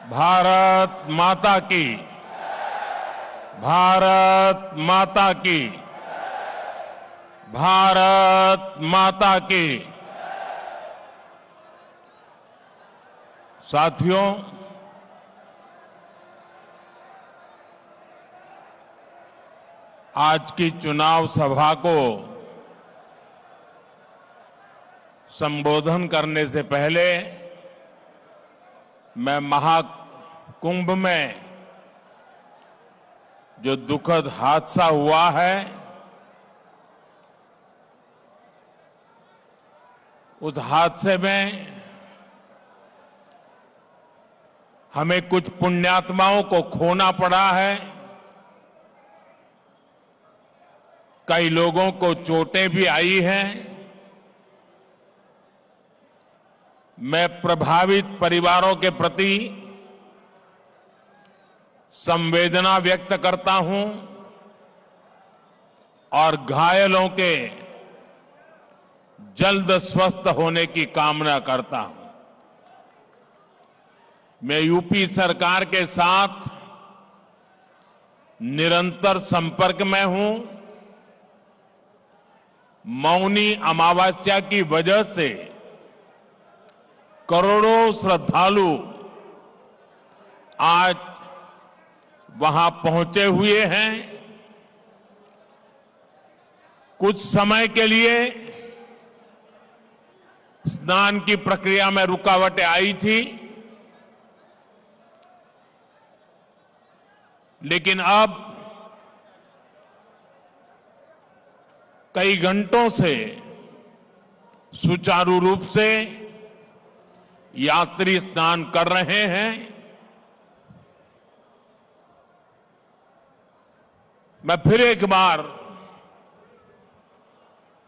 भारत माता की। भारत माता की। भारत माता की। साथियों, आज की चुनाव सभा को संबोधन करने से पहले मैं महाकुंभ में जो दुखद हादसा हुआ है, उस हादसे में हमें कुछ पुण्यात्माओं को खोना पड़ा है। कई लोगों को चोटें भी आई हैं। मैं प्रभावित परिवारों के प्रति संवेदना व्यक्त करता हूं और घायलों के जल्द स्वस्थ होने की कामना करता हूं। मैं यूपी सरकार के साथ निरंतर संपर्क में हूं। मौनी अमावस्या की वजह से करोड़ों श्रद्धालु आज वहां पहुंचे हुए हैं। कुछ समय के लिए स्नान की प्रक्रिया में रुकावटें आई थी, लेकिन अब कई घंटों से सुचारू रूप से यात्री स्नान कर रहे हैं। मैं फिर एक बार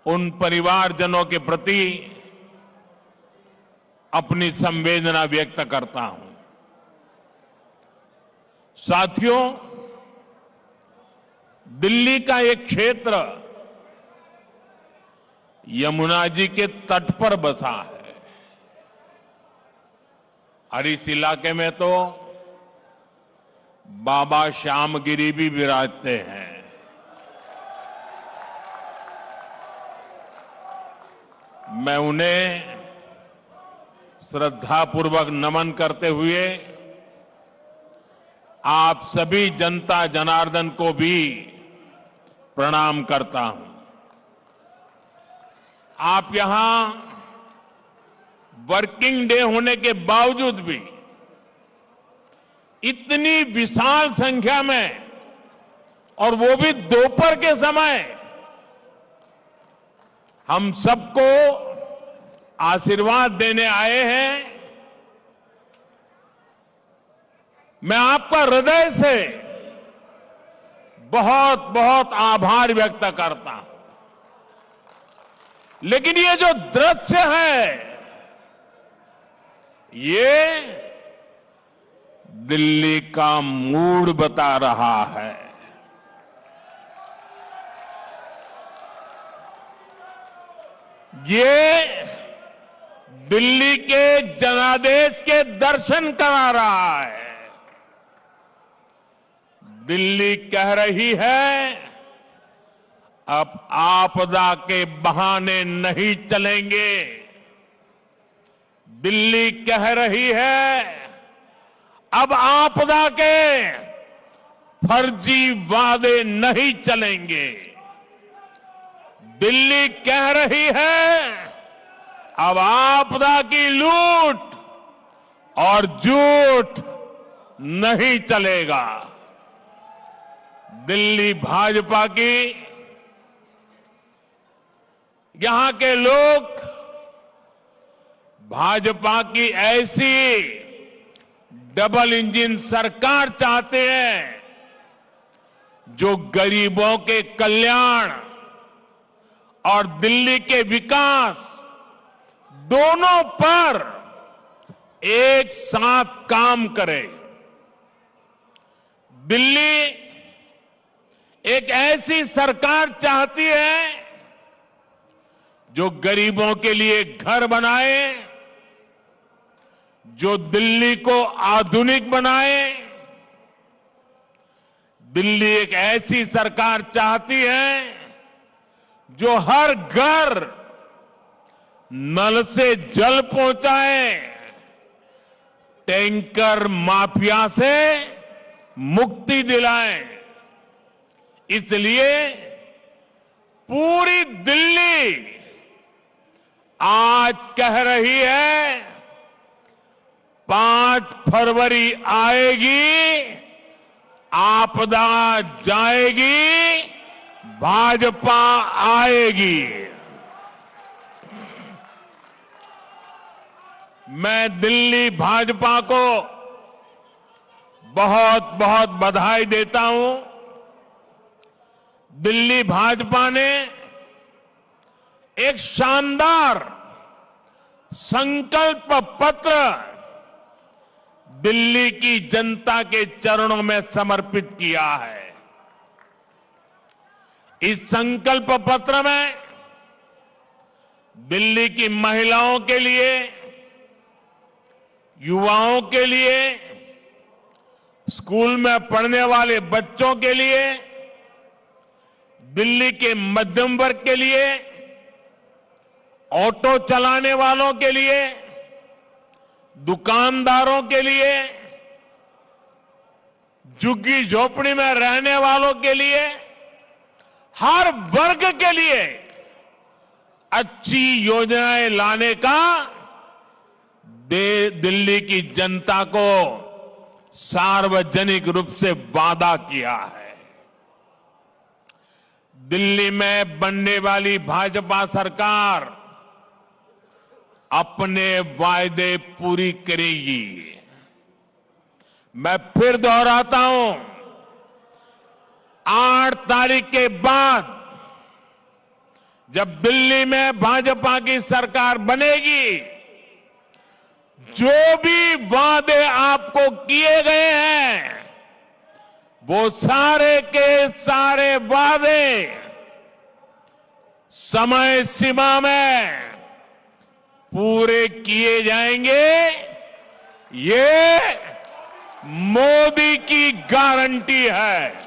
उन परिवारजनों के प्रति अपनी संवेदना व्यक्त करता हूं। साथियों, दिल्ली का एक क्षेत्र यमुना जी के तट पर बसा है और इस इलाके में तो बाबा श्यामगिरी भी विराजते हैं। मैं उन्हें श्रद्धापूर्वक नमन करते हुए आप सभी जनता जनार्दन को भी प्रणाम करता हूं। आप यहां वर्किंग डे होने के बावजूद भी इतनी विशाल संख्या में, और वो भी दोपहर के समय, हम सबको आशीर्वाद देने आए हैं। मैं आपका हृदय से बहुत बहुत आभार व्यक्त करता हूं। लेकिन ये जो दृश्य है, ये दिल्ली का मूड बता रहा है। ये दिल्ली के जनादेश के दर्शन करा रहा है। दिल्ली कह रही है, अब आपदा के बहाने नहीं चलेंगे। दिल्ली कह रही है, अब आपदा के फर्जी वादे नहीं चलेंगे। दिल्ली कह रही है, अब आपदा की लूट और झूठ नहीं चलेगा। दिल्ली भाजपा की, यहां के लोग भाजपा की ऐसी डबल इंजन सरकार चाहते हैं जो गरीबों के कल्याण और दिल्ली के विकास दोनों पर एक साथ काम करे। दिल्ली एक ऐसी सरकार चाहती है जो गरीबों के लिए घर बनाए, जो दिल्ली को आधुनिक बनाए। दिल्ली एक ऐसी सरकार चाहती है जो हर घर नल से जल पहुंचाए, टैंकर माफिया से मुक्ति दिलाए। इसलिए पूरी दिल्ली आज कह रही है 5 फरवरी आएगी, आपदा जाएगी, भाजपा आएगी। मैं दिल्ली भाजपा को बहुत बहुत बधाई देता हूं। दिल्ली भाजपा ने एक शानदार संकल्प पत्र दिल्ली की जनता के चरणों में समर्पित किया है। इस संकल्प पत्र में दिल्ली की महिलाओं के लिए, युवाओं के लिए, स्कूल में पढ़ने वाले बच्चों के लिए, दिल्ली के मध्यम वर्ग के लिए, ऑटो चलाने वालों के लिए, दुकानदारों के लिए, झुग्गी झोपड़ी में रहने वालों के लिए, हर वर्ग के लिए अच्छी योजनाएं लाने का दिल्ली की जनता को सार्वजनिक रूप से वादा किया है। दिल्ली में बनने वाली भाजपा सरकार अपने वायदे पूरी करेगी। मैं फिर दोहराता हूं, 8 तारीख के बाद जब दिल्ली में भाजपा की सरकार बनेगी, जो भी वादे आपको किए गए हैं, वो सारे के सारे वादे समय सीमा में पूरे किए जाएंगे। ये मोदी की गारंटी है।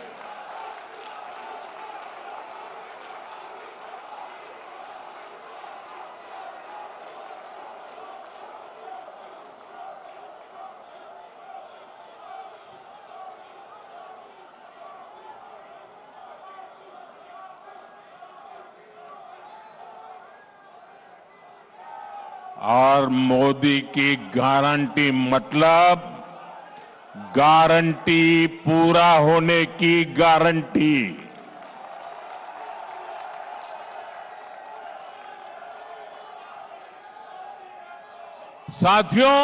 और मोदी की गारंटी मतलब गारंटी पूरा होने की गारंटी। साथियों,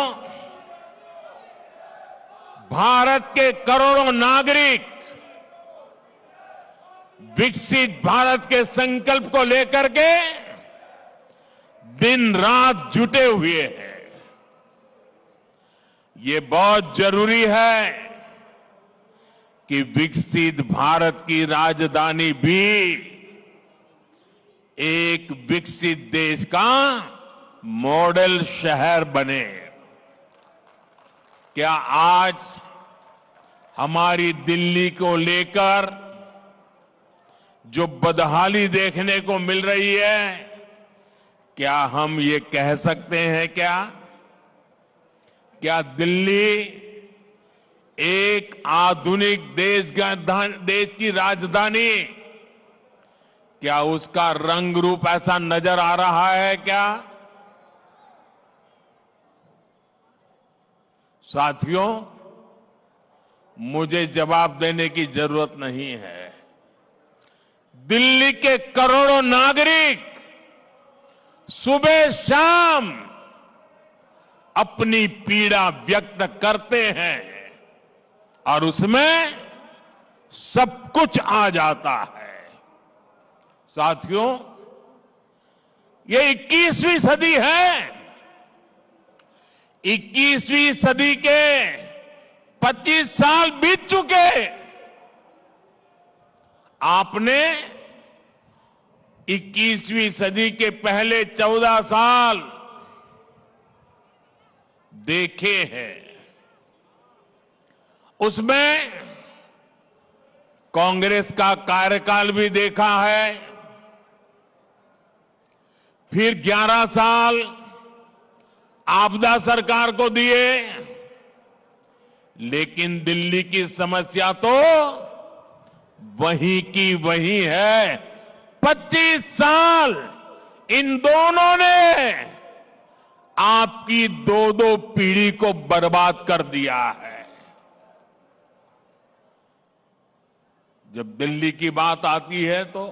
भारत के करोड़ों नागरिक विकसित भारत के संकल्प को लेकर के दिन रात जुटे हुए हैं। ये बहुत जरूरी है कि विकसित भारत की राजधानी भी एक विकसित देश का मॉडल शहर बने। क्या आज हमारी दिल्ली को लेकर जो बदहाली देखने को मिल रही है, क्या हम ये कह सकते हैं क्या दिल्ली एक आधुनिक देश की राजधानी, क्या उसका रंग रूप ऐसा नजर आ रहा है क्या? साथियों, मुझे जवाब देने की जरूरत नहीं है। दिल्ली के करोड़ों नागरिक सुबह शाम अपनी पीड़ा व्यक्त करते हैं और उसमें सब कुछ आ जाता है। साथियों, ये 21वीं सदी है। 21वीं सदी के 25 साल बीत चुके। आपने 21वीं सदी के पहले 14 साल देखे हैं, उसमें कांग्रेस का कार्यकाल भी देखा है, फिर 11 साल आपदा सरकार को दिए, लेकिन दिल्ली की समस्या तो वहीं की वहीं है। 25 साल इन दोनों ने आपकी दो पीढ़ी को बर्बाद कर दिया है। जब दिल्ली की बात आती है तो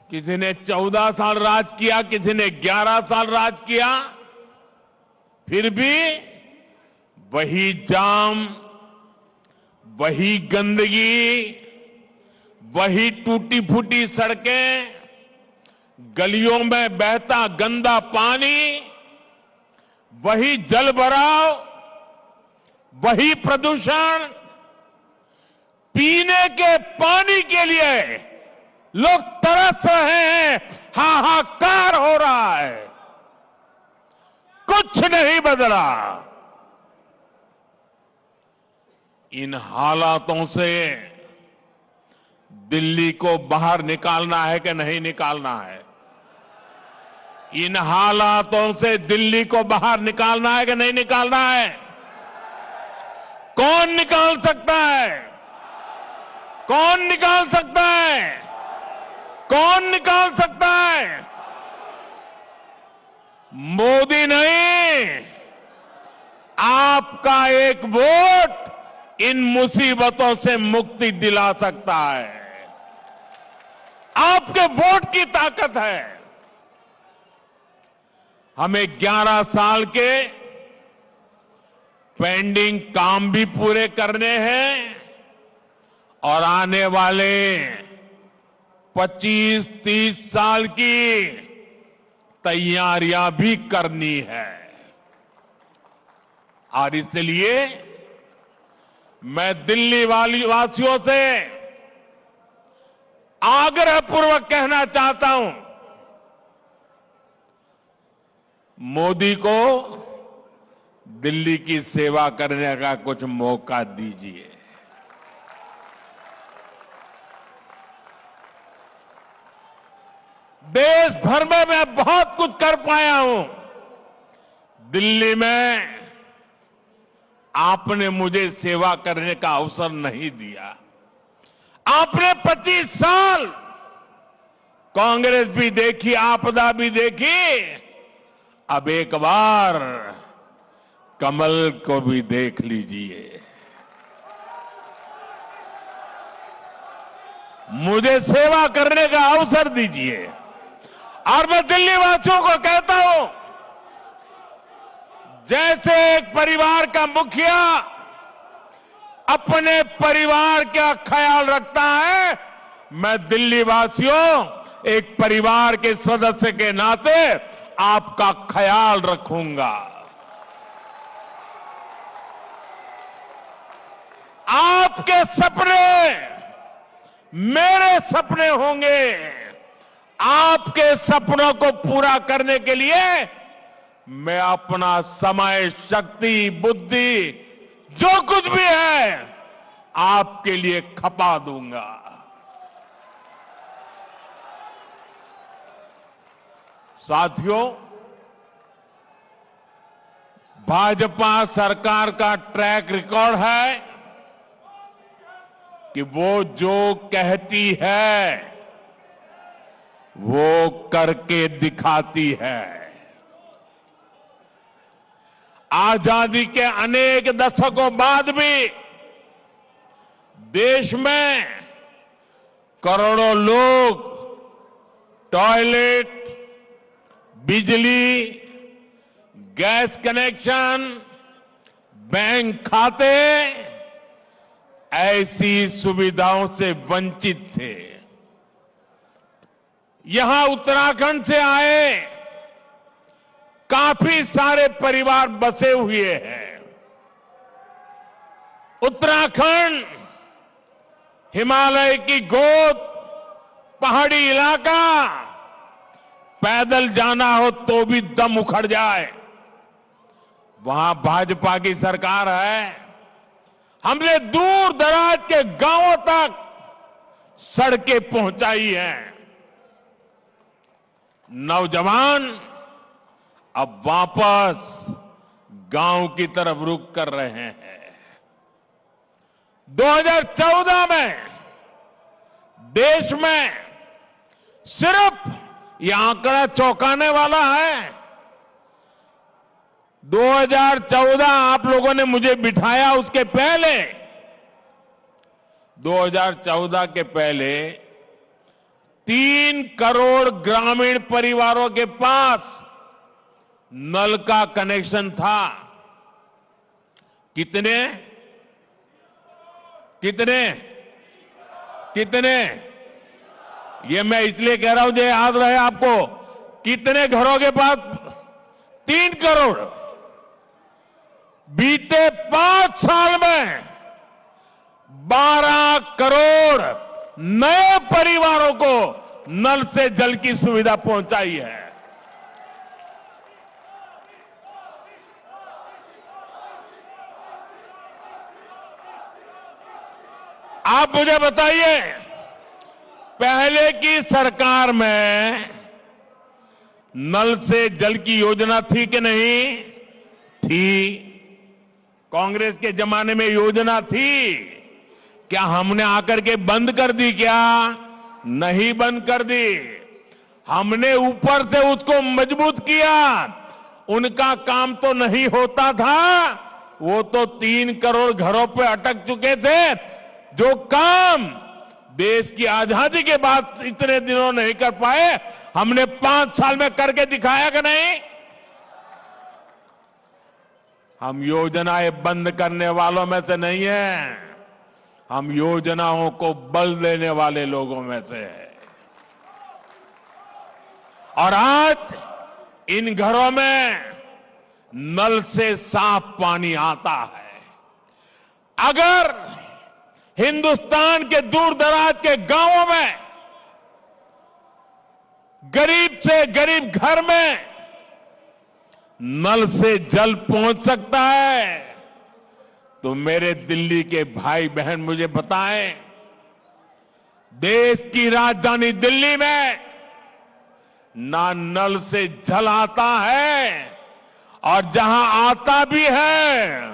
किसी ने 14 साल राज किया, किसी ने 11 साल राज किया, फिर भी वही जाम, वही गंदगी, वही टूटी फूटी सड़कें, गलियों में बहता गंदा पानी, वही जल भराव, वही प्रदूषण। पीने के पानी के लिए लोग तरस रहे हैं, हाहाकार हो रहा है, कुछ नहीं बदला। इन हालातों से दिल्ली को बाहर निकालना है कि नहीं निकालना है? इन हालातों से दिल्ली को बाहर निकालना है कि नहीं निकालना है? कौन निकाल सकता है? कौन निकाल सकता है? कौन निकाल सकता है? मोदी नहीं, आपका एक वोट इन मुसीबतों से मुक्ति दिला सकता है। आपके वोट की ताकत है। हमें 11 साल के पेंडिंग काम भी पूरे करने हैं और आने वाले 25-30 साल की तैयारियां भी करनी है। और इसलिए मैं दिल्ली वासियों से आग्रहपूर्वक कहना चाहता हूं, मोदी को दिल्ली की सेवा करने का कुछ मौका दीजिए। देश भर में मैं बहुत कुछ कर पाया हूं। दिल्ली में आपने मुझे सेवा करने का अवसर नहीं दिया। आपने 25 साल कांग्रेस भी देखी, आपदा भी देखी, अब एक बार कमल को भी देख लीजिए। मुझे सेवा करने का अवसर दीजिए। और मैं दिल्ली वासियों को कहता हूं, जैसे एक परिवार का मुखिया अपने परिवार का ख्याल रखता है, मैं दिल्ली वासियों एक परिवार के सदस्य के नाते आपका ख्याल रखूंगा। आपके सपने मेरे सपने होंगे। आपके सपनों को पूरा करने के लिए मैं अपना समय, शक्ति, बुद्धि, जो कुछ भी है आपके लिए खपा दूंगा। साथियों, भाजपा सरकार का ट्रैक रिकॉर्ड है कि वो जो कहती है वो करके दिखाती है। आजादी के अनेक दशकों बाद भी देश में करोड़ों लोग टॉयलेट, बिजली, गैस कनेक्शन, बैंक खाते ऐसी सुविधाओं से वंचित थे। यहां उत्तराखंड से आए काफी सारे परिवार बसे हुए हैं। उत्तराखंड हिमालय की गोद, पहाड़ी इलाका, पैदल जाना हो तो भी दम उखड़ जाए। वहां भाजपा की सरकार है। हमने दूर दराज के गांवों तक सड़कें पहुंचाई हैं। नौजवान अब वापस गांव की तरफ रुख कर रहे हैं। 2014 में देश में सिर्फ यह आंकड़ा चौंकाने वाला है। 2014 आप लोगों ने मुझे बिठाया, उसके पहले 2014 के पहले 3 करोड़ ग्रामीण परिवारों के पास नल का कनेक्शन था। कितने कितने कितने ये मैं इसलिए कह रहा हूं जो याद रहे आपको। कितने घरों के पास? 3 करोड़। बीते 5 साल में 12 करोड़ नए परिवारों को नल से जल की सुविधा पहुंचाई है। आप मुझे बताइए, पहले की सरकार में नल से जल की योजना थी कि नहीं थी? कांग्रेस के जमाने में योजना थी। क्या हमने आकर के बंद कर दी? क्या नहीं बंद कर दी। हमने ऊपर से उसको मजबूत किया। उनका काम तो नहीं होता था, वो तो 3 करोड़ घरों पे अटक चुके थे। जो काम देश की आजादी के बाद इतने दिनों नहीं कर पाए, हमने 5 साल में करके दिखाया कि नहीं? हम योजनाएं बंद करने वालों में से नहीं है, हम योजनाओं को बल देने वाले लोगों में से है। और आज इन घरों में नल से साफ पानी आता है। अगर हिंदुस्तान के दूर दराज के गांवों में गरीब से गरीब घर में नल से जल पहुंच सकता है, तो मेरे दिल्ली के भाई बहन मुझे बताएं, देश की राजधानी दिल्ली में ना नल से जल आता है, और जहां आता भी है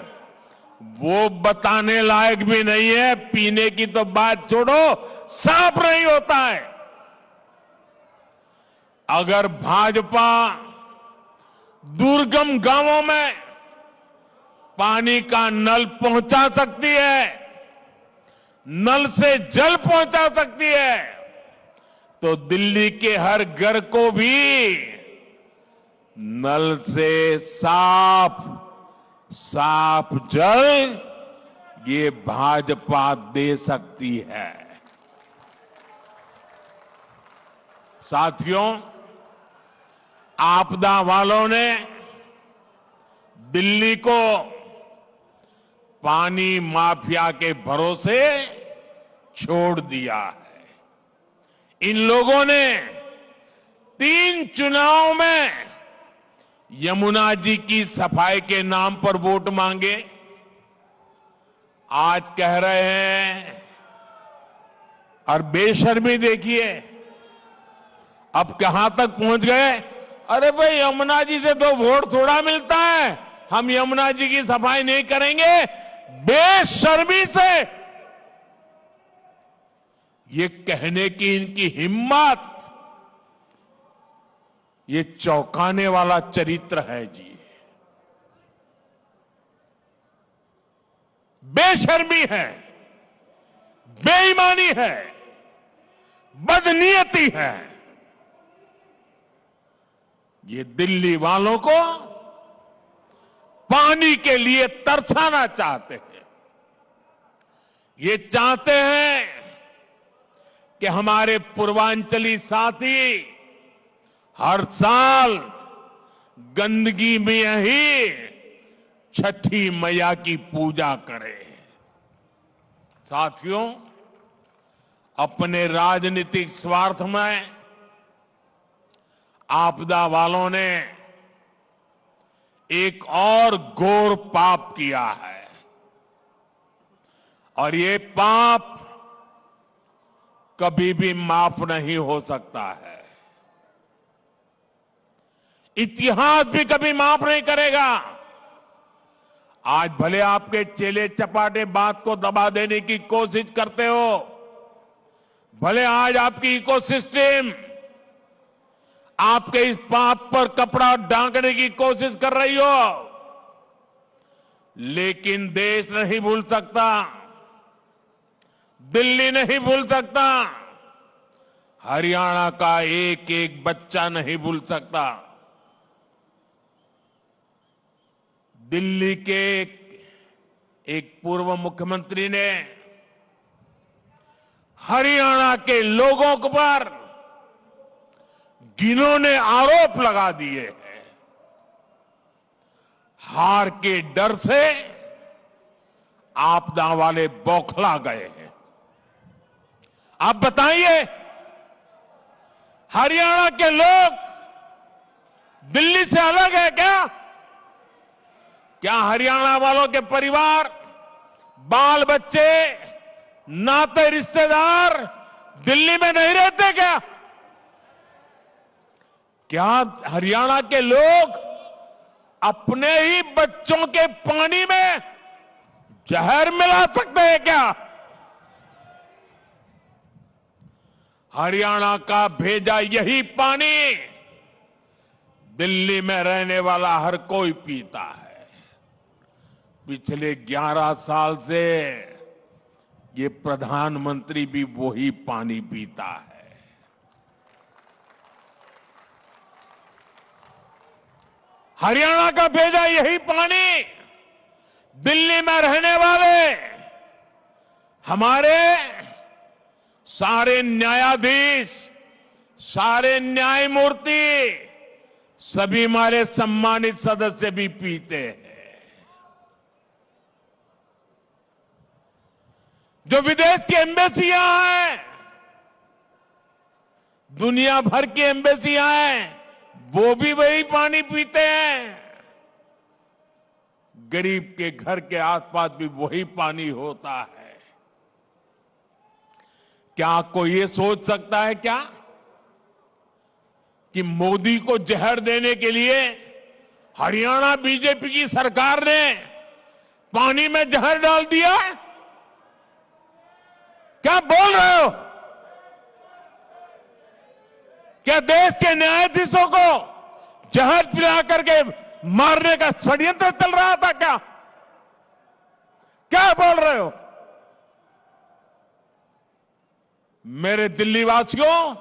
वो बताने लायक भी नहीं है। पीने की तो बात छोड़ो, साफ नहीं होता है। अगर भाजपा दुर्गम गांवों में पानी का नल पहुंचा सकती है, नल से जल पहुंचा सकती है, तो दिल्ली के हर घर को भी नल से साफ जल ये भाजपा दे सकती है। साथियों, आपदा वालों ने दिल्ली को पानी माफिया के भरोसे छोड़ दिया है। इन लोगों ने 3 चुनाव में यमुना जी की सफाई के नाम पर वोट मांगे। आज कह रहे हैं, और बेशर्मी देखिए अब कहां तक पहुंच गए। अरे भाई, यमुना जी से तो वोट थोड़ा मिलता है, हम यमुना जी की सफाई नहीं करेंगे। बेशर्मी से ये कहने की इनकी हिम्मत, ये चौंकाने वाला चरित्र है जी। बेशर्मी है, बेईमानी है, बदनीयती है। ये दिल्ली वालों को पानी के लिए तरसाना चाहते हैं। ये चाहते हैं कि हमारे पूर्वांचली साथी हर साल गंदगी में ही छठी मैया की पूजा करें। साथियों, अपने राजनीतिक स्वार्थ में आपदा वालों ने एक और घोर पाप किया है और ये पाप कभी भी माफ नहीं हो सकता है। इतिहास भी कभी माफ नहीं करेगा। आज भले आपके चेले चपाटे बात को दबा देने की कोशिश करते हो, भले आज आपकी इकोसिस्टम आपके इस पाप पर कपड़ा ढांकने की कोशिश कर रही हो, लेकिन देश नहीं भूल सकता, दिल्ली नहीं भूल सकता, हरियाणा का एक एक बच्चा नहीं भूल सकता। दिल्ली के एक पूर्व मुख्यमंत्री ने हरियाणा के लोगों पर घिनौने आरोप लगा दिए हैं। हार के डर से आपदा वाले बौखला गए हैं। आप बताइए, हरियाणा के लोग दिल्ली से अलग है क्या? क्या हरियाणा वालों के परिवार, बाल बच्चे, नाते रिश्तेदार दिल्ली में नहीं रहते क्या? क्या हरियाणा के लोग अपने ही बच्चों के पानी में जहर मिला सकते हैं क्या? हरियाणा का भेजा यही पानी दिल्ली में रहने वाला हर कोई पीता है। पिछले 11 साल से ये प्रधानमंत्री भी वही पानी पीता है। हरियाणा का भेजा यही पानी दिल्ली में रहने वाले हमारे सारे न्यायाधीश, सारे न्यायमूर्ति, सभी हमारे सम्मानित सदस्य भी पीते हैं। जो विदेश की एम्बेसियां हैं, दुनिया भर की एम्बेसियां हैं, वो भी वही पानी पीते हैं। गरीब के घर के आसपास भी वही पानी होता है। क्या कोई ये सोच सकता है क्या कि मोदी को जहर देने के लिए हरियाणा बीजेपी की सरकार ने पानी में जहर डाल दिया? क्या बोल रहे हो? क्या देश के न्यायाधीशों को जहर पिला करके मारने का षड्यंत्र चल रहा था क्या? क्या बोल रहे हो? मेरे दिल्ली वासियों,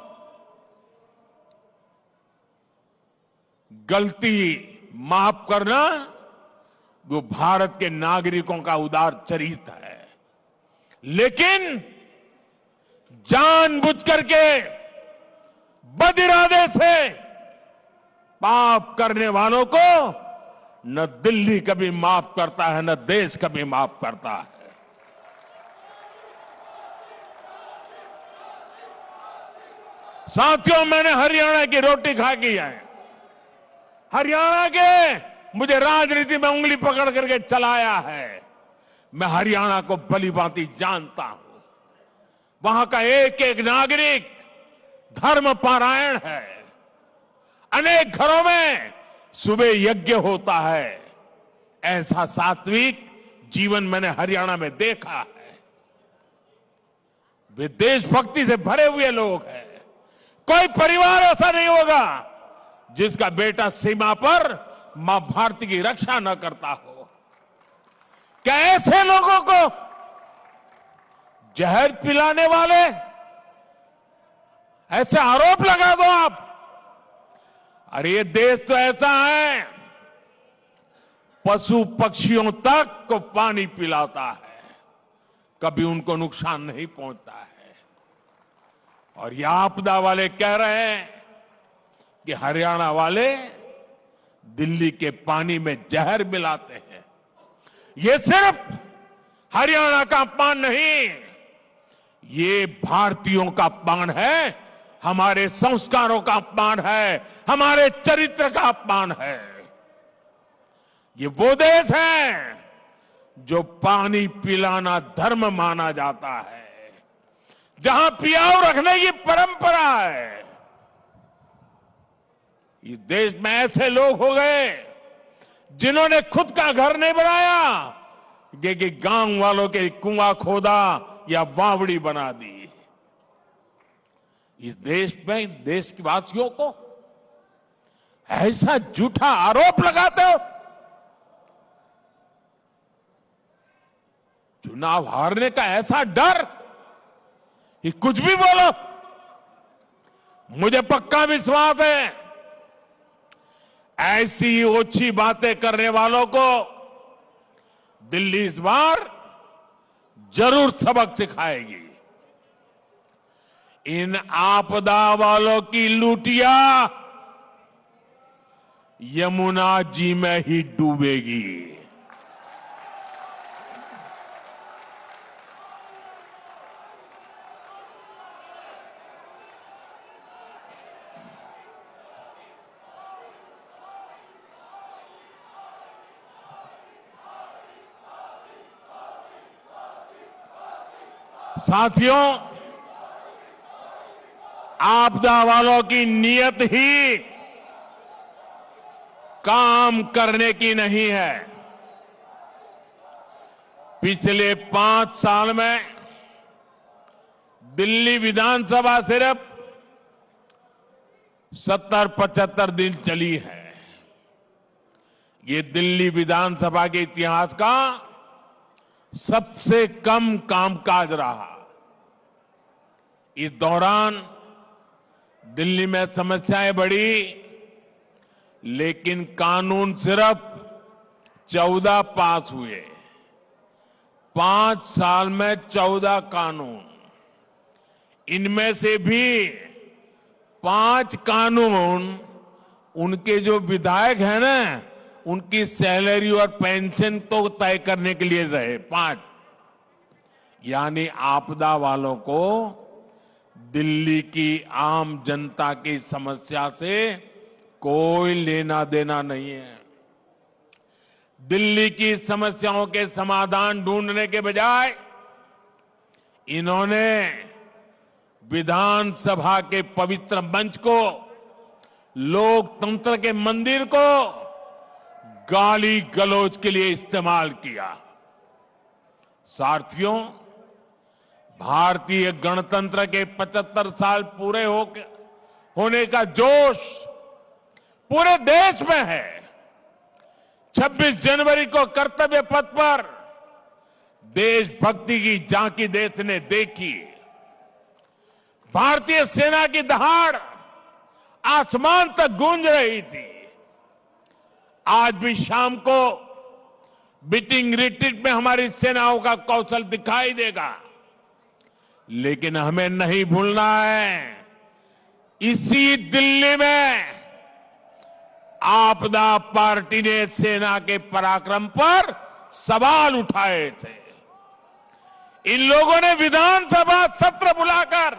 गलती माफ करना वो भारत के नागरिकों का उदार चरित्र है, लेकिन जानबूझ करके बदिरादे से पाप करने वालों को न दिल्ली कभी माफ करता है, न देश कभी माफ करता है। साथियों, मैंने हरियाणा की रोटी खा की है। हरियाणा के मुझे राजनीति में उंगली पकड़ करके चलाया है। मैं हरियाणा को भली भांति जानता हूं। वहां का एक एक नागरिक धर्म पारायण है। अनेक घरों में सुबह यज्ञ होता है। ऐसा सात्विक जीवन मैंने हरियाणा में देखा है। वे देशभक्ति से भरे हुए लोग हैं। कोई परिवार ऐसा नहीं होगा जिसका बेटा सीमा पर मां भारती की रक्षा न करता हो। क्या ऐसे लोगों को जहर पिलाने वाले ऐसे आरोप लगा दो आप? अरे ये देश तो ऐसा है, पशु पक्षियों तक को पानी पिलाता है, कभी उनको नुकसान नहीं पहुंचता है। और ये आपदा वाले कह रहे हैं कि हरियाणा वाले दिल्ली के पानी में जहर मिलाते हैं। ये सिर्फ हरियाणा का अपमान नहीं, ये भारतीयों का अपमान है, हमारे संस्कारों का अपमान है, हमारे चरित्र का अपमान है। ये वो देश है जो पानी पिलाना धर्म माना जाता है, जहां पियाऊ रखने की परंपरा है। इस देश में ऐसे लोग हो गए जिन्होंने खुद का घर नहीं बनाया, कि गांव वालों के कुआं खोदा या वावड़ी बना दी। इस देश में देश के वासियों को ऐसा झूठा आरोप लगाते हो। चुनाव हारने का ऐसा डर कि कुछ भी बोलो। मुझे पक्का विश्वास है ऐसी ओछी बातें करने वालों को दिल्ली इस बार जरूर सबक सिखाएगी। इन आपदा वालों की लूटिया यमुना जी में ही डूबेगी। साथियों, आपदा वालों की नीयत ही काम करने की नहीं है। पिछले 5 साल में दिल्ली विधानसभा सिर्फ 70-75 दिन चली है। ये दिल्ली विधानसभा के इतिहास का सबसे कम कामकाज रहा। इस दौरान दिल्ली में समस्याएं बढ़ी, लेकिन कानून सिर्फ 14 पास हुए। 5 साल में 14 कानून, इनमें से भी 5 कानून उनके जो विधायक हैं ना, उनकी सैलरी और पेंशन तो तय करने के लिए रहे। 5 यानी आपदा वालों को दिल्ली की आम जनता की समस्या से कोई लेना देना नहीं है। दिल्ली की समस्याओं के समाधान ढूंढने के बजाय इन्होंने विधानसभा के पवित्र मंच को, लोकतंत्र के मंदिर को गाली गलौज के लिए इस्तेमाल किया। साथियों, भारतीय गणतंत्र के 75 साल पूरे होने का जोश पूरे देश में है। 26 जनवरी को कर्तव्य पथ पर देशभक्ति की झांकी देश ने देखी। भारतीय सेना की दहाड़ आसमान तक गूंज रही थी। आज भी शाम को बीटिंग रिट्रीट में हमारी सेनाओं का कौशल दिखाई देगा, लेकिन हमें नहीं भूलना है, इसी दिल्ली में आपदा पार्टी ने सेना के पराक्रम पर सवाल उठाए थे। इन लोगों ने विधानसभा सत्र बुलाकर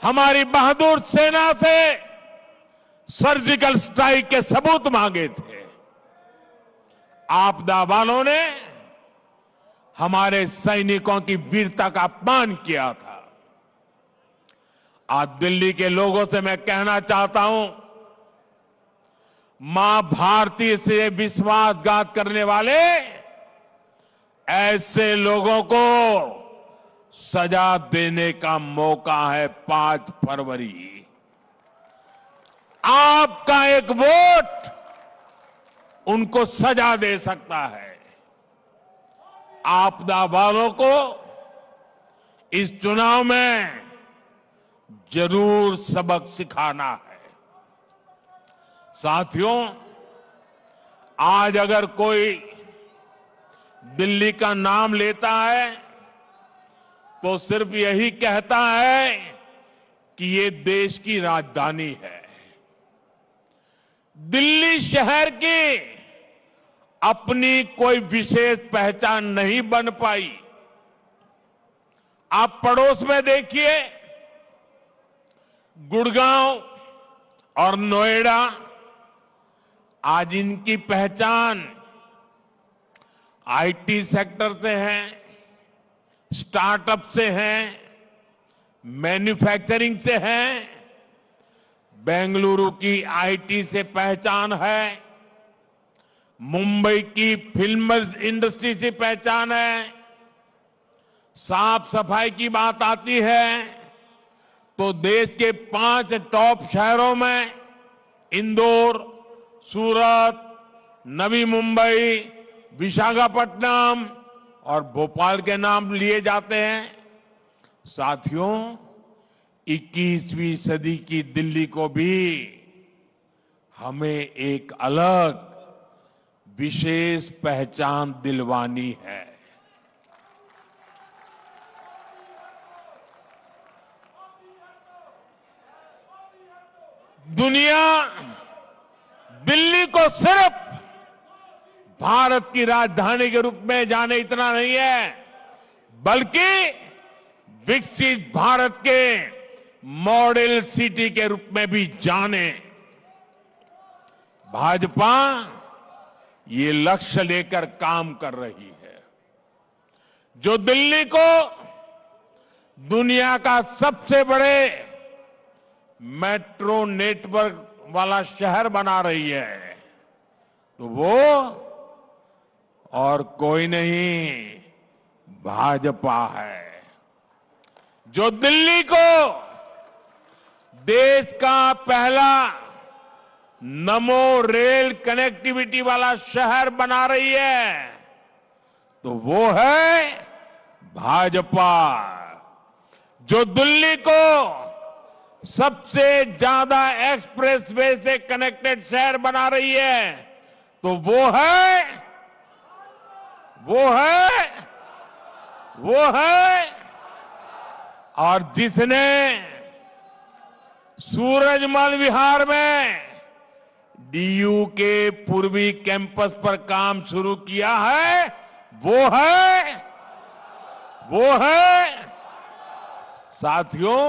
हमारी बहादुर सेना से सर्जिकल स्ट्राइक के सबूत मांगे थे। आपदा वालों ने हमारे सैनिकों की वीरता का अपमान किया था। आज दिल्ली के लोगों से मैं कहना चाहता हूं, मां भारती से विश्वासघात करने वाले ऐसे लोगों को सजा देने का मौका है 5 फरवरी। आपका एक वोट उनको सजा दे सकता है। आपदा वालों को इस चुनाव में जरूर सबक सिखाना है। साथियों, आज अगर कोई दिल्ली का नाम लेता है तो सिर्फ यही कहता है कि ये देश की राजधानी है। दिल्ली शहर की अपनी कोई विशेष पहचान नहीं बन पाई। आप पड़ोस में देखिए, गुड़गांव और नोएडा आज इनकी पहचान आईटी सेक्टर से है, स्टार्टअप से है, मैन्युफैक्चरिंग से है, बेंगलुरु की आईटी से पहचान है, मुंबई की फिल्म इंडस्ट्री से पहचान है। साफ सफाई की बात आती है तो देश के 5 टॉप शहरों में इंदौर, सूरत, नवी मुंबई, विशाखापट्टनम और भोपाल के नाम लिए जाते हैं। साथियों, 21वीं सदी की दिल्ली को भी हमें एक अलग विशेष पहचान दिलवानी है। दुनिया दिल्ली को सिर्फ भारत की राजधानी के रूप में जाने इतना नहीं है, बल्कि विकसित भारत के मॉडल सिटी के रूप में भी जाने। भाजपा ये लक्ष्य लेकर काम कर रही है। जो दिल्ली को दुनिया का सबसे बड़े मेट्रो नेटवर्क वाला शहर बना रही है, तो वो और कोई नहीं, भाजपा है। जो दिल्ली को देश का पहला नमो रेल कनेक्टिविटी वाला शहर बना रही है, तो वो है भाजपा। जो दिल्ली को सबसे ज्यादा एक्सप्रेसवे से कनेक्टेड शहर बना रही है, तो वो है और जिसने सूरजमल विहार में डीयू के पूर्वी कैंपस पर काम शुरू किया है, वो है साथियों,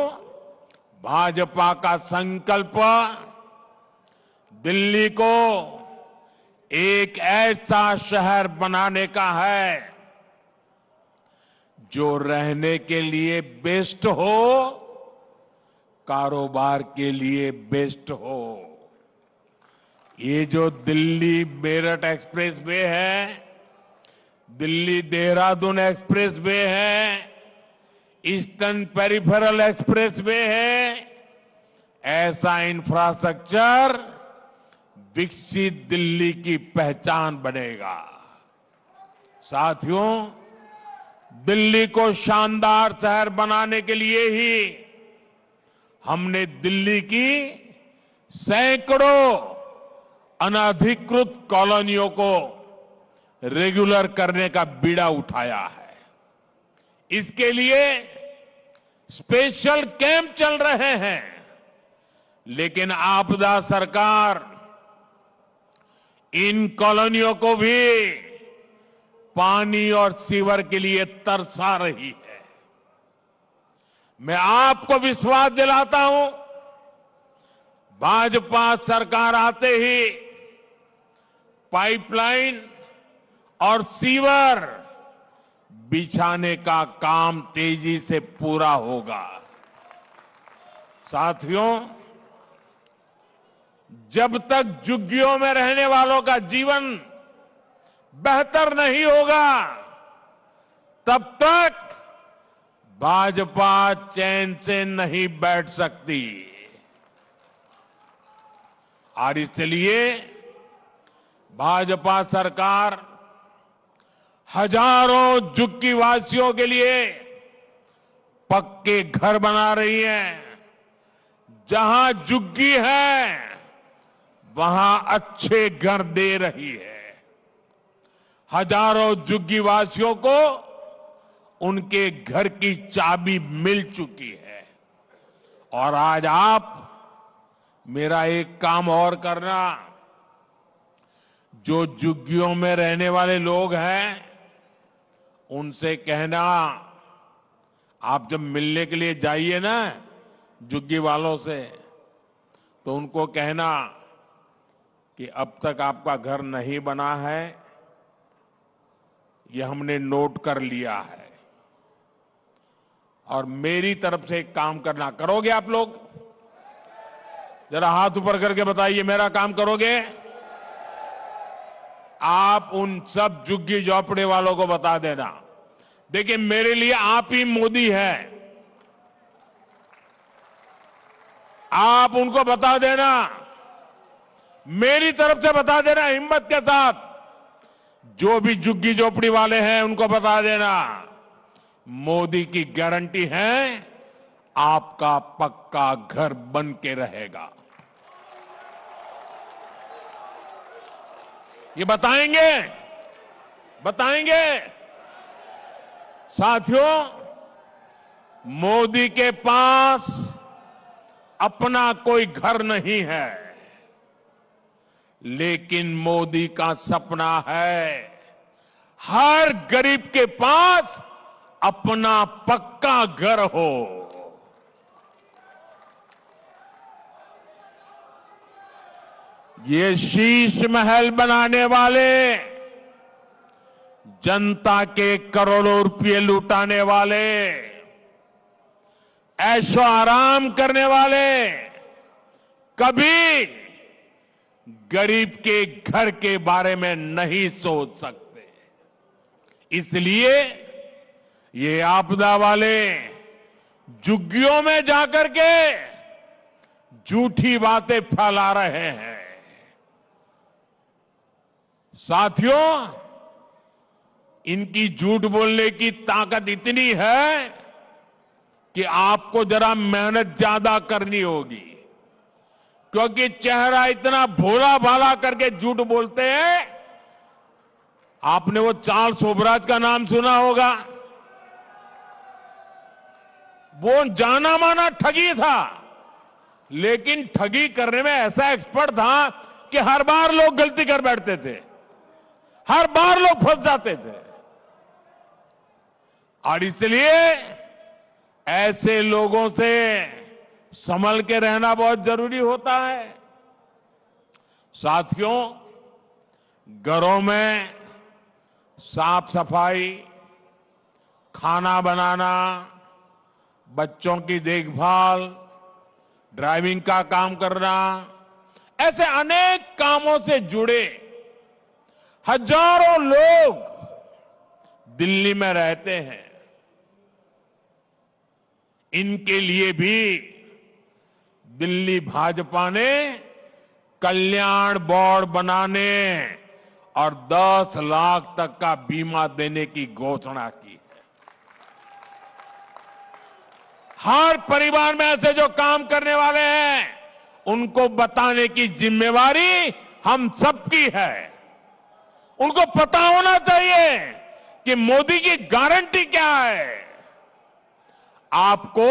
भाजपा का संकल्प दिल्ली को एक ऐसा शहर बनाने का है जो रहने के लिए बेस्ट हो, कारोबार के लिए बेस्ट हो। ये जो दिल्ली मेरठ एक्सप्रेस वे है, दिल्ली देहरादून एक्सप्रेस वे है, ईस्टर्न पेरिफेरल एक्सप्रेस वे है, ऐसा इंफ्रास्ट्रक्चर विकसित दिल्ली की पहचान बनेगा। साथियों, दिल्ली को शानदार शहर बनाने के लिए ही हमने दिल्ली की सैकड़ों अनधिकृत कॉलोनियों को रेगुलर करने का बीड़ा उठाया है। इसके लिए स्पेशल कैंप चल रहे हैं, लेकिन आपदा सरकार इन कॉलोनियों को भी पानी और सीवर के लिए तरसा रही है। मैं आपको विश्वास दिलाता हूं, भाजपा सरकार आते ही पाइपलाइन और सीवर बिछाने का काम तेजी से पूरा होगा। साथियों, जब तक झुग्गियों में रहने वालों का जीवन बेहतर नहीं होगा, तब तक भाजपा चैन से नहीं बैठ सकती। और इसलिए भाजपा सरकार हजारों झुग्गी वासियों के लिए पक्के घर बना रही है। जहां झुग्गी है, वहां अच्छे घर दे रही है। हजारों झुग्गी वासियों को उनके घर की चाबी मिल चुकी है। और आज आप मेरा एक काम और करना, जो झुग्गियों में रहने वाले लोग हैं, उनसे कहना, आप जब मिलने के लिए जाइए ना झुग्गी वालों से, तो उनको कहना कि अब तक आपका घर नहीं बना है, ये हमने नोट कर लिया है और मेरी तरफ से एक काम करना, करोगे आप लोग? जरा हाथ ऊपर करके बताइए, मेरा काम करोगे? आप उन सब झुग्गी झोपड़ी वालों को बता देना, देखिए मेरे लिए आप ही मोदी हैं। आप उनको बता देना, मेरी तरफ से बता देना हिम्मत के साथ, जो भी झुग्गी झोपड़ी वाले हैं उनको बता देना, मोदी की गारंटी है आपका पक्का घर बन के रहेगा। ये बताएंगे, बताएंगे। साथियों, मोदी के पास अपना कोई घर नहीं है, लेकिन मोदी का सपना है हर गरीब के पास अपना पक्का घर हो। ये शीश महल बनाने वाले, जनता के करोड़ों रुपए लुटाने वाले, ऐशो आराम करने वाले कभी गरीब के घर के बारे में नहीं सोच सकते। इसलिए ये आपदा वाले झुग्गियों में जाकर के झूठी बातें फैला रहे हैं। साथियों, इनकी झूठ बोलने की ताकत इतनी है कि आपको जरा मेहनत ज्यादा करनी होगी, क्योंकि चेहरा इतना भोला भाला करके झूठ बोलते हैं। आपने वो चार्ल्स शोभराज का नाम सुना होगा, वो जाना माना ठगी था, लेकिन ठगी करने में ऐसा एक्सपर्ट था कि हर बार लोग गलती कर बैठते थे, हर बार लोग फंस जाते थे। और इसलिए ऐसे लोगों से संभल के रहना बहुत जरूरी होता है। साथियों, घरों में साफ सफाई, खाना बनाना, बच्चों की देखभाल, ड्राइविंग का काम करना, ऐसे अनेक कामों से जुड़े हजारों लोग दिल्ली में रहते हैं। इनके लिए भी दिल्ली भाजपा ने कल्याण बोर्ड बनाने और 10 लाख तक का बीमा देने की घोषणा की है। हर परिवार में ऐसे जो काम करने वाले हैं, उनको बताने की जिम्मेवारी हम सबकी है। उनको पता होना चाहिए कि मोदी की गारंटी क्या है। आपको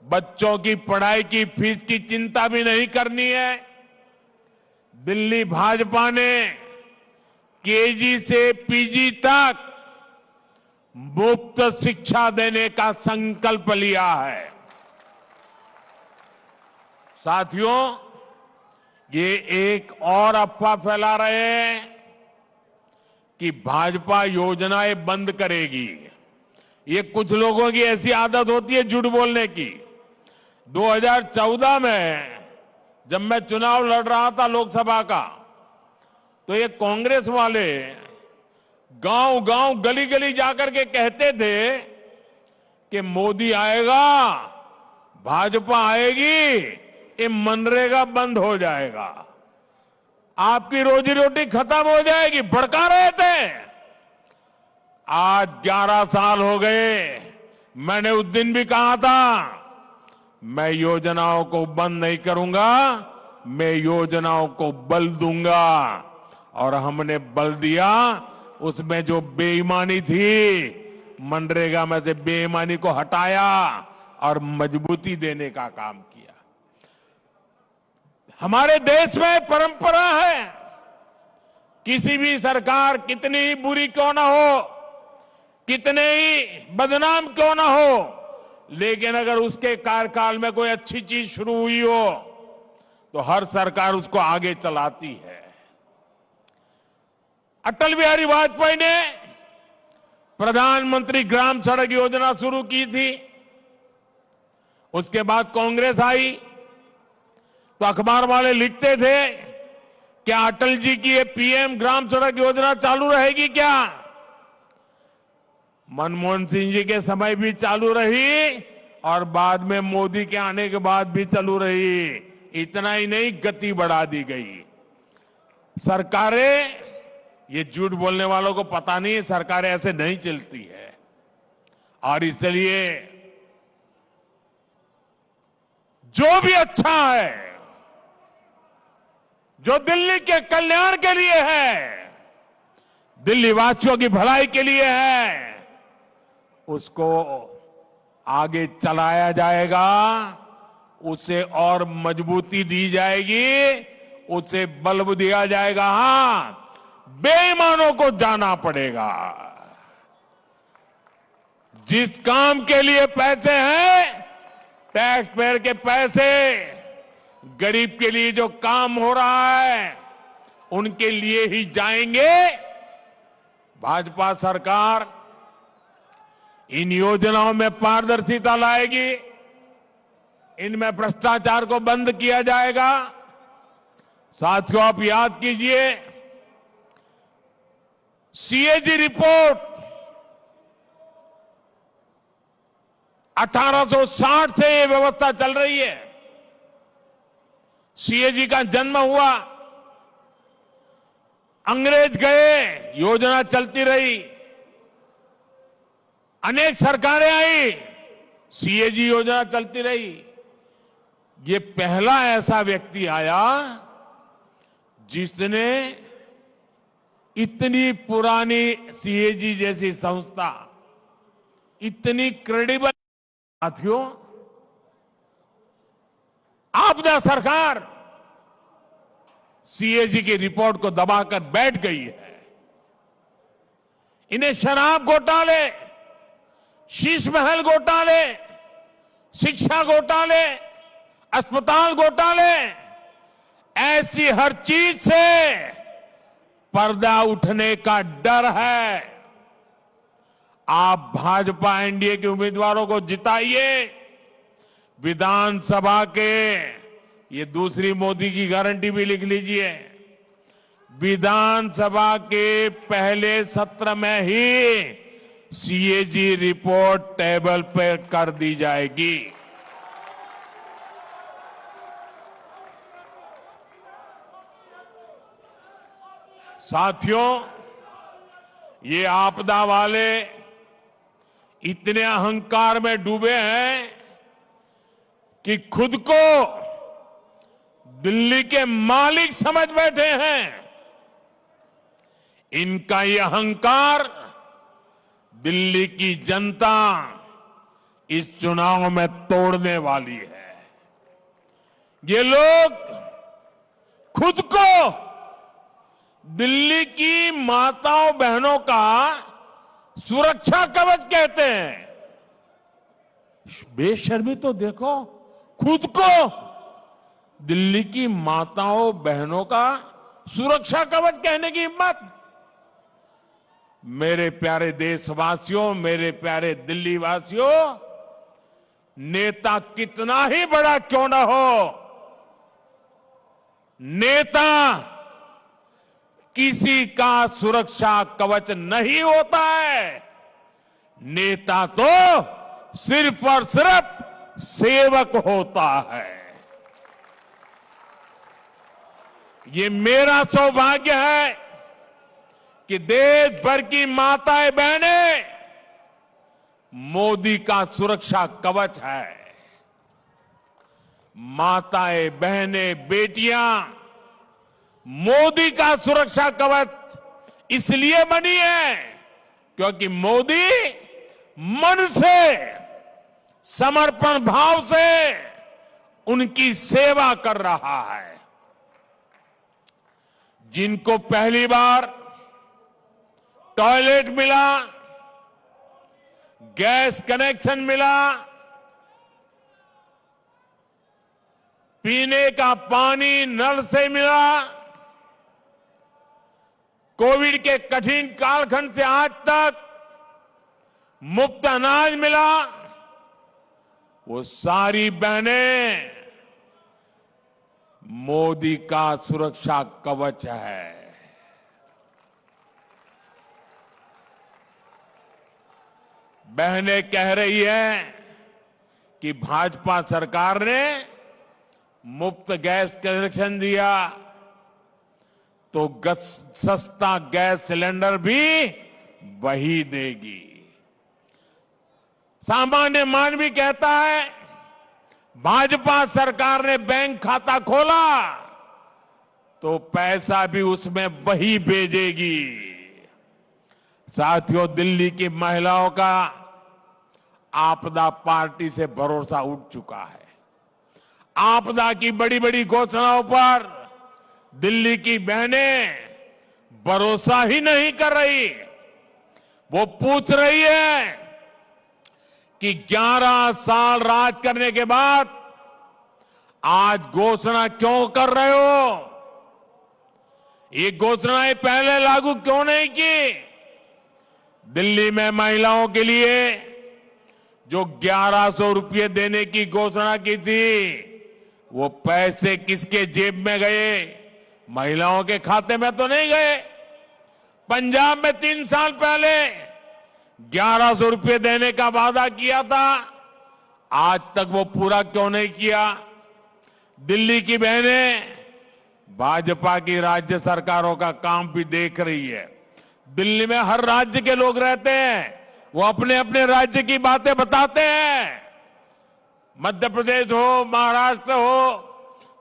बच्चों की पढ़ाई की फीस की चिंता भी नहीं करनी है। दिल्ली भाजपा ने केजी से पीजी तक मुफ्त शिक्षा देने का संकल्प लिया है। साथियों, ये एक और अफवाह फैला रहे हैं कि भाजपा योजनाएं बंद करेगी। ये कुछ लोगों की ऐसी आदत होती है झूठ बोलने की। 2014 में जब मैं चुनाव लड़ रहा था लोकसभा का, तो ये कांग्रेस वाले गांव गांव गली गली जाकर के कहते थे कि मोदी आएगा, भाजपा आएगी, ये मनरेगा बंद हो जाएगा, आपकी रोजी रोटी खत्म हो जाएगी, भड़का रहे थे। आज 11 साल हो गए, मैंने उस दिन भी कहा था मैं योजनाओं को बंद नहीं करूंगा, मैं योजनाओं को बल दूंगा। और हमने बल दिया, उसमें जो बेईमानी थी, मनरेगा में से बेईमानी को हटाया और मजबूती देने का काम किया। हमारे देश में परंपरा है, किसी भी सरकार कितनी ही बुरी क्यों ना हो, कितने ही बदनाम क्यों ना हो, लेकिन अगर उसके कार्यकाल में कोई अच्छी चीज शुरू हुई हो तो हर सरकार उसको आगे चलाती है। अटल बिहारी वाजपेयी ने प्रधानमंत्री ग्राम सड़क योजना शुरू की थी। उसके बाद कांग्रेस आई तो अखबार वाले लिखते थे क्या अटल जी की ये पीएम ग्राम सड़क योजना चालू रहेगी क्या? मनमोहन सिंह जी के समय भी चालू रही और बाद में मोदी के आने के बाद भी चालू रही। इतना ही नहीं, गति बढ़ा दी गई। सरकारें, ये झूठ बोलने वालों को पता नहीं है, सरकारें ऐसे नहीं चलती है। और इसलिए जो भी अच्छा है, जो दिल्ली के कल्याण के लिए है, दिल्ली वासियों की भलाई के लिए है, उसको आगे चलाया जाएगा, उसे और मजबूती दी जाएगी, उसे बल दिया जाएगा। हां, बेईमानों को जाना पड़ेगा। जिस काम के लिए पैसे हैं, टैक्स पेयर के पैसे, गरीब के लिए जो काम हो रहा है, उनके लिए ही जाएंगे। भाजपा सरकार इन योजनाओं में पारदर्शिता लाएगी, इनमें भ्रष्टाचार को बंद किया जाएगा। साथियों, आप याद कीजिए, सीएजी रिपोर्ट 1860 से ये व्यवस्था चल रही है। सीएजी का जन्म हुआ, अंग्रेज गए, योजना चलती रही, अनेक सरकारें आई, सीएजी योजना चलती रही। ये पहला ऐसा व्यक्ति आया जिसने इतनी पुरानी सीएजी जैसी संस्था, इतनी क्रेडिबल। साथियों, आपदा सरकार सीएजी की रिपोर्ट को दबाकर बैठ गई है। इन्हें शराब घोटाले, शीश महल घोटाले, शिक्षा घोटाले, अस्पताल घोटाले, ऐसी हर चीज से पर्दा उठने का डर है। आप भाजपा एनडीए के उम्मीदवारों को जिताइए। विधानसभा के, ये दूसरी मोदी की गारंटी भी लिख लीजिए, विधानसभा के पहले सत्र में ही सीएजी रिपोर्ट टेबल पर कर दी जाएगी। साथियों, ये आपदा वाले इतने अहंकार में डूबे हैं कि खुद को दिल्ली के मालिक समझ बैठे हैं। इनका ये अहंकार दिल्ली की जनता इस चुनाव में तोड़ने वाली है। ये लोग खुद को दिल्ली की माताओं बहनों का सुरक्षा कवच कहते हैं। बेशर्मी तो देखो, खुद को दिल्ली की माताओं बहनों का सुरक्षा कवच कहने की हिम्मत। मेरे प्यारे देशवासियों, मेरे प्यारे दिल्ली वासियों, नेता कितना ही बड़ा क्यों ना हो, नेता किसी का सुरक्षा कवच नहीं होता है। नेता तो सिर्फ और सिर्फ सेवक होता है। ये मेरा सौभाग्य है कि देश भर की माताएं बहनें मोदी का सुरक्षा कवच है। माताएं बहनें बेटियां मोदी का सुरक्षा कवच इसलिए बनी है क्योंकि मोदी मन से, समर्पण भाव से उनकी सेवा कर रहा है। जिनको पहली बार टॉयलेट मिला, गैस कनेक्शन मिला, पीने का पानी नल से मिला, कोविड के कठिन कालखंड से आज तक मुफ्त अनाज मिला, वो सारी बहनें मोदी का सुरक्षा कवच है। बहनें कह रही है कि भाजपा सरकार ने मुफ्त गैस कनेक्शन दिया तो सस्ता गैस सिलेंडर भी वही देगी। सामान्य मानवी कहता है भाजपा सरकार ने बैंक खाता खोला तो पैसा भी उसमें वही भेजेगी। साथियों, दिल्ली की महिलाओं का आपदा पार्टी से भरोसा उठ चुका है। आपदा की बड़ी बड़ी घोषणाओं पर दिल्ली की बहनें भरोसा ही नहीं कर रही। वो पूछ रही है कि 11 साल राज करने के बाद आज घोषणा क्यों कर रहे हो? ये घोषणाएं पहले लागू क्यों नहीं की? दिल्ली में महिलाओं के लिए जो 1100 रुपये देने की घोषणा की थी, वो पैसे किसके जेब में गए? महिलाओं के खाते में तो नहीं गए। पंजाब में 3 साल पहले 1100 रुपये देने का वादा किया था, आज तक वो पूरा क्यों नहीं किया? दिल्ली की बहनें भाजपा की राज्य सरकारों का काम भी देख रही है। दिल्ली में हर राज्य के लोग रहते हैं, वो अपने अपने राज्य की बातें बताते हैं। मध्य प्रदेश हो, महाराष्ट्र हो,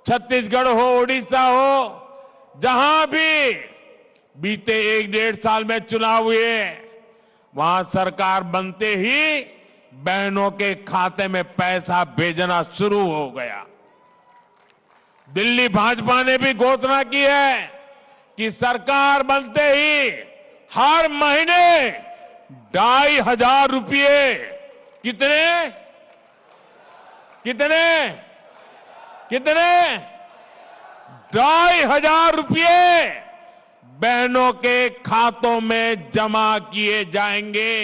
छत्तीसगढ़ हो, उड़ीसा हो, जहां भी बीते 1-1.5 साल में चुनाव हुए, वहां सरकार बनते ही बहनों के खाते में पैसा भेजना शुरू हो गया। दिल्ली भाजपा ने भी घोषणा की है कि सरकार बनते ही हर महीने 2,500 रुपये कितने 2,500 रुपये बहनों के खातों में जमा किए जाएंगे।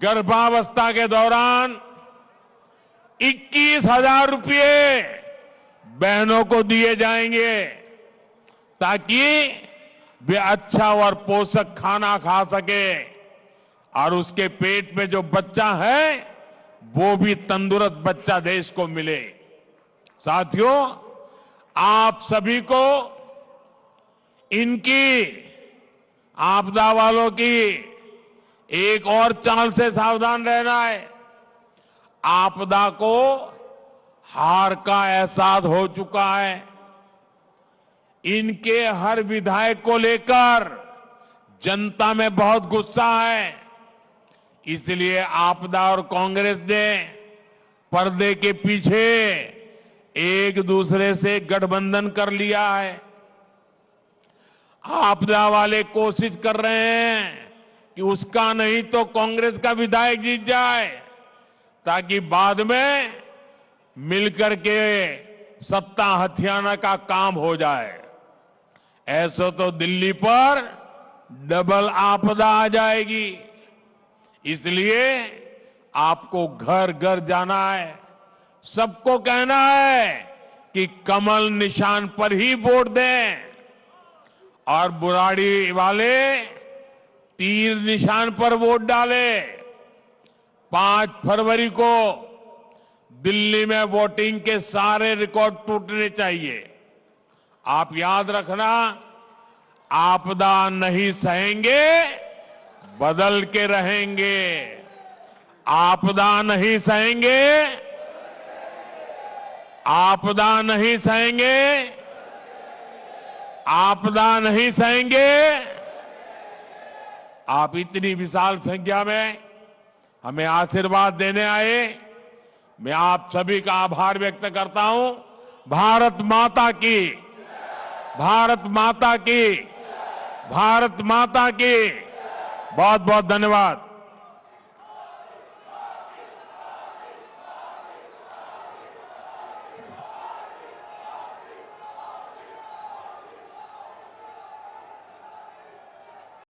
गर्भावस्था के दौरान 21,000 रुपये बहनों को दिए जाएंगे ताकि वे अच्छा और पोषक खाना खा सके और उसके पेट में जो बच्चा है वो भी तंदुरुस्त बच्चा देश को मिले। साथियों, आप सभी को इनकी आपदा वालों की एक और चाल से सावधान रहना है। आपदा को हार का एहसास हो चुका है। इनके हर विधायक को लेकर जनता में बहुत गुस्सा है। इसलिए आपदा और कांग्रेस ने पर्दे के पीछे एक दूसरे से गठबंधन कर लिया है। आपदा वाले कोशिश कर रहे हैं कि उसका नहीं तो कांग्रेस का विधायक जीत जाए ताकि बाद में मिलकर के सत्ता हथियाना का काम हो जाए। ऐसा तो दिल्ली पर डबल आपदा आ जाएगी। इसलिए आपको घर घर जाना है, सबको कहना है कि कमल निशान पर ही वोट दें और बुराड़ी वाले तीर निशान पर वोट डालें। 5 फरवरी को दिल्ली में वोटिंग के सारे रिकॉर्ड टूटने चाहिए। आप याद रखना, आपदा नहीं सहेंगे, बदल के रहेंगे। आपदा नहीं सहेंगे, आपदा नहीं सहेंगे, आपदा नहीं सहेंगे। आप इतनी विशाल संख्या में हमें आशीर्वाद देने आए, मैं आप सभी का आभार व्यक्त करता हूं। भारत माता की, भारत माता की, भारत माता की। बहुत बहुत धन्यवाद।